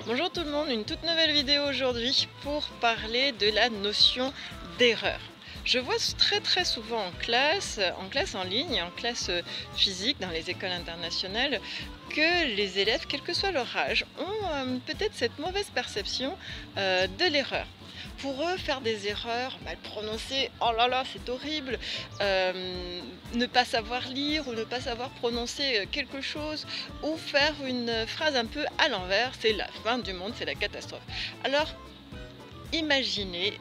Bonjour tout le monde, une toute nouvelle vidéo aujourd'hui pour parler de la notion d'erreur. Je vois très souvent en classe en ligne, en classe physique dans les écoles internationales, que les élèves, quel que soit leur âge, ont peut-être cette mauvaise perception de l'erreur. Pour eux, faire des erreurs, mal prononcer, oh là là, c'est horrible, ne pas savoir lire ou ne pas savoir prononcer quelque chose ou faire une phrase un peu à l'envers, c'est la fin du monde, c'est la catastrophe. Alors, imaginez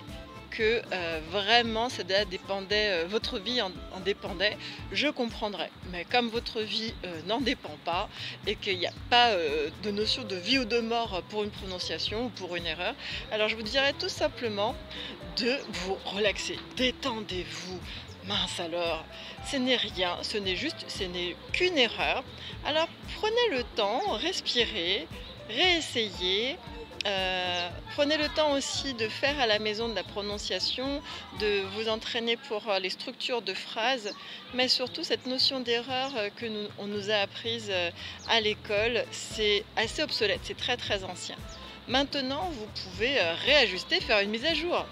que vraiment ça dépendait, votre vie en dépendait, je comprendrais. Mais comme votre vie n'en dépend pas et qu'il n'y a pas de notion de vie ou de mort pour une prononciation ou pour une erreur, alors je vous dirais tout simplement de vous relaxer, détendez-vous. Mince alors, ce n'est rien, ce n'est qu'une erreur. Alors prenez le temps, respirez, réessayez. Prenez le temps aussi de faire à la maison de la prononciation, de vous entraîner pour les structures de phrases, mais surtout cette notion d'erreur que on nous a apprise à l'école, c'est assez obsolète, c'est très ancien. Maintenant, vous pouvez réajuster, faire une mise à jour.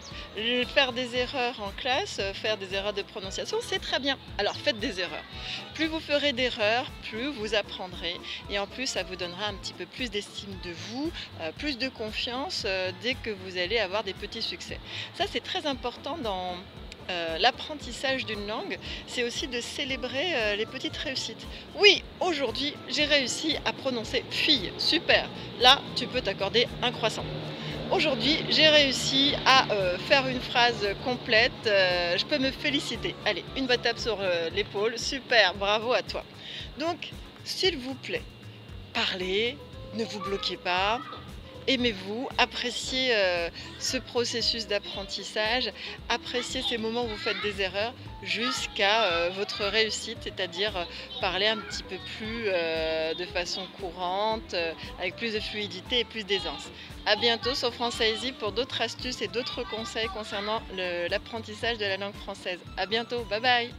Faire des erreurs en classe, faire des erreurs de prononciation, c'est très bien. Alors faites des erreurs. Plus vous ferez d'erreurs, plus vous apprendrez. Et en plus, ça vous donnera un petit peu plus d'estime de vous, plus de confiance dès que vous allez avoir des petits succès. Ça, c'est très important dans l'apprentissage d'une langue, c'est aussi de célébrer les petites réussites. Oui, aujourd'hui, j'ai réussi à prononcer fille, super. Là, tu peux t'accorder un croissant. Aujourd'hui, j'ai réussi à faire une phrase complète, je peux me féliciter. Allez, une bonne tape sur l'épaule, super, bravo à toi. Donc, s'il vous plaît, parlez, ne vous bloquez pas. Aimez-vous, appréciez ce processus d'apprentissage, appréciez ces moments où vous faites des erreurs jusqu'à votre réussite, c'est-à-dire parler un petit peu plus de façon courante, avec plus de fluidité et plus d'aisance. À bientôt sur Français Easy pour d'autres astuces et d'autres conseils concernant l'apprentissage de la langue française. À bientôt, bye bye!